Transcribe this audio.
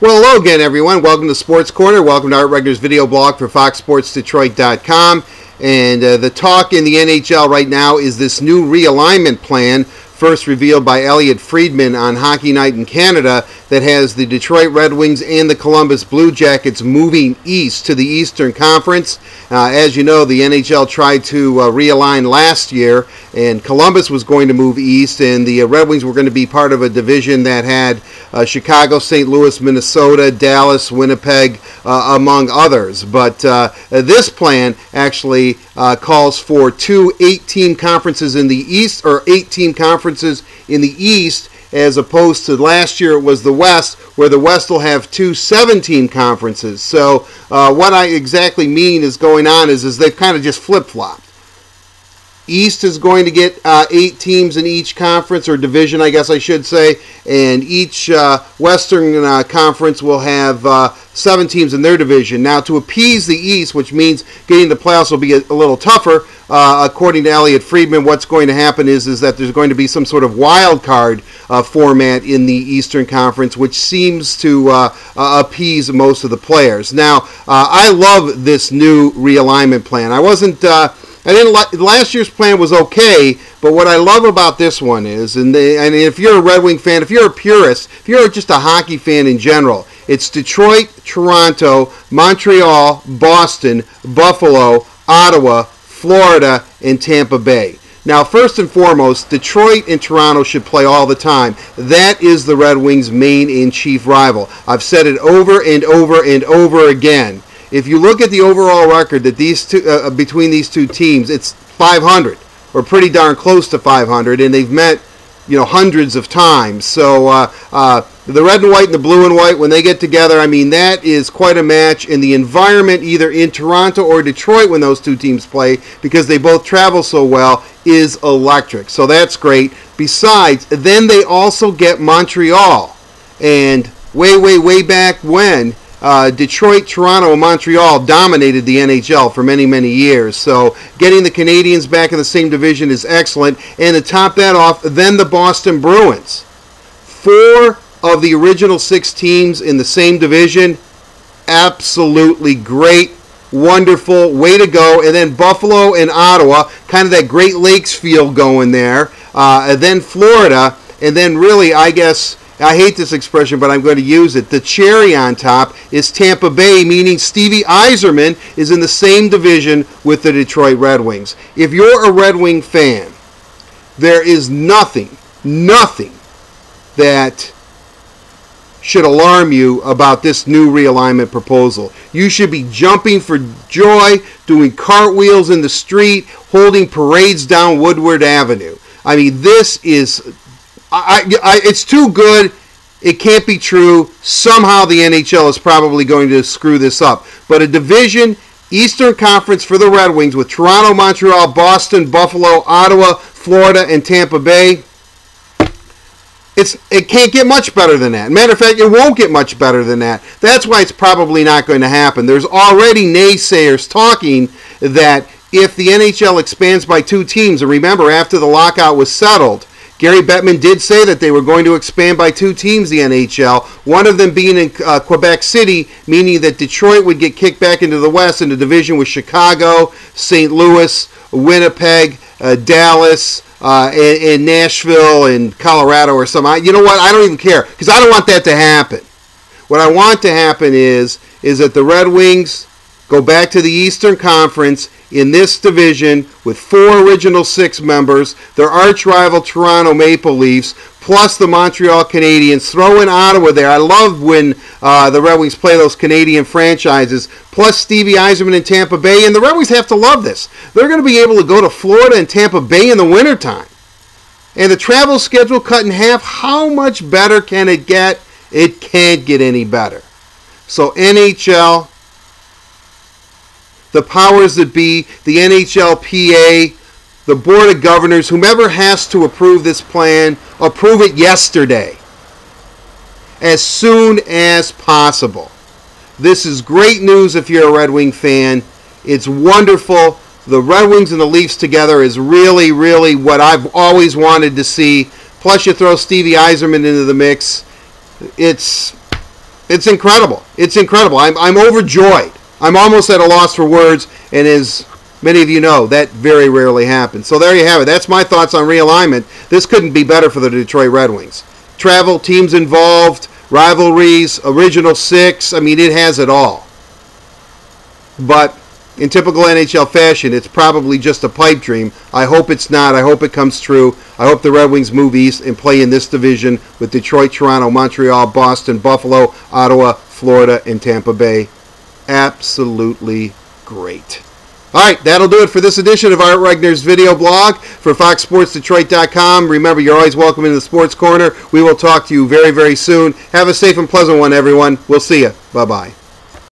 Well, hello again, everyone. Welcome to Sports Corner. Welcome to Art Regner's video blog for FoxSportsDetroit.com. And the talk in the NHL right now is this new realignment plan, first revealed by Elliotte Friedman on Hockey Night in Canada, that has the Detroit Red Wings and the Columbus Blue Jackets moving east to the Eastern Conference. As you know, the NHL tried to realign last year, and Columbus was going to move east, and the Red Wings were going to be part of a division that had Chicago, St. Louis, Minnesota, Dallas, Winnipeg, among others. But this plan actually calls for two 8-team conferences in the East, or 8-team conferences in the East, as opposed to last year it was the West, where the West will have two 7-team conferences. So what I exactly mean is going on is they've kind of just flip-flopped. East is going to get 8 teams in each conference, or division, I guess I should say, and each Western Conference will have 7 teams in their division. Now, to appease the East, which means getting the playoffs will be a little tougher, according to Elliotte Friedman, what's going to happen is that there's going to be some sort of wild card format in the Eastern Conference, which seems to appease most of the players. Now, I love this new realignment plan. Last year's plan was okay, but what I love about this one is, and if you're a Red Wing fan, if you're a purist, if you're just a hockey fan in general, it's Detroit, Toronto, Montreal, Boston, Buffalo, Ottawa, Florida, and Tampa Bay. Now, first and foremost, Detroit and Toronto should play all the time. That is the Red Wings' main and chief rival. I've said it over and over and over again. If you look at the overall record that these two between these two teams, it's 500, or pretty darn close to 500, and they've met, hundreds of times. So the red and white and the blue and white, when they get together, I mean, that is quite a match. And the environment, either in Toronto or Detroit, when those two teams play, because they both travel so well, is electric. So that's great. Besides, then they also get Montreal, and way back when, Detroit, Toronto, and Montreal dominated the NHL for many, many years. So getting the Canadiens back in the same division is excellent. And to top that off, then the Boston Bruins. 4 of the original 6 teams in the same division. Absolutely great. Wonderful. Way to go. And then Buffalo and Ottawa. Kind of that Great Lakes feel going there. And then Florida. And then really, I guess, I hate this expression, but I'm going to use it. The cherry on top is Tampa Bay, meaning Stevie Yzerman is in the same division with the Detroit Red Wings. If you're a Red Wing fan, there is nothing that should alarm you about this new realignment proposal. You should be jumping for joy, doing cartwheels in the street, holding parades down Woodward Avenue. I mean, this is... it's too good. It can't be true. Somehow the NHL is probably going to screw this up. But a division, Eastern Conference for the Red Wings with Toronto, Montreal, Boston, Buffalo, Ottawa, Florida, and Tampa Bay. It can't get much better than that. Matter of fact, it won't get much better than that. That's why it's probably not going to happen. There's already naysayers talking that if the NHL expands by 2 teams, and remember, after the lockout was settled, Gary Bettman did say that they were going to expand by 2 teams, the NHL, one of them being in Quebec City, meaning that Detroit would get kicked back into the West in a division with Chicago, St. Louis, Winnipeg, Dallas, and Nashville, and Colorado or something. You know what? I don't even care, because I don't want that to happen. What I want to happen is that the Red Wings go back to the Eastern Conference in this division with 4 original 6 members, their arch rival Toronto Maple Leafs, plus the Montreal Canadiens. Throw in Ottawa there. I love when the Red Wings play those Canadian franchises, plus Stevie Yzerman in Tampa Bay. And the Red Wings have to love this. They're going to be able to go to Florida and Tampa Bay in the wintertime. And the travel schedule cut in half. How much better can it get? It can't get any better. So NHL, the powers that be, the NHLPA, the Board of Governors, whomever has to approve this plan, approve it yesterday, as soon as possible. This is great news if you're a Red Wing fan. It's wonderful. The Red Wings and the Leafs together is really, really what I've always wanted to see. Plus you throw Stevie Yzerman into the mix. It's It's incredible. It's incredible. I'm overjoyed. I'm almost at a loss for words, and as many of you know, that very rarely happens. So there you have it. That's my thoughts on realignment. This couldn't be better for the Detroit Red Wings. Travel, teams involved, rivalries, original six. I mean, it has it all. But in typical NHL fashion, it's probably just a pipe dream. I hope it's not. I hope it comes true. I hope the Red Wings move east and play in this division with Detroit, Toronto, Montreal, Boston, Buffalo, Ottawa, Florida, and Tampa Bay. Absolutely great. All right, that'll do it for this edition of Art Regner's video blog for FoxSportsDetroit.com. Remember, you're always welcome in the Sports Corner. We will talk to you very, very soon. Have a safe and pleasant one, everyone. We'll see you. Bye-bye.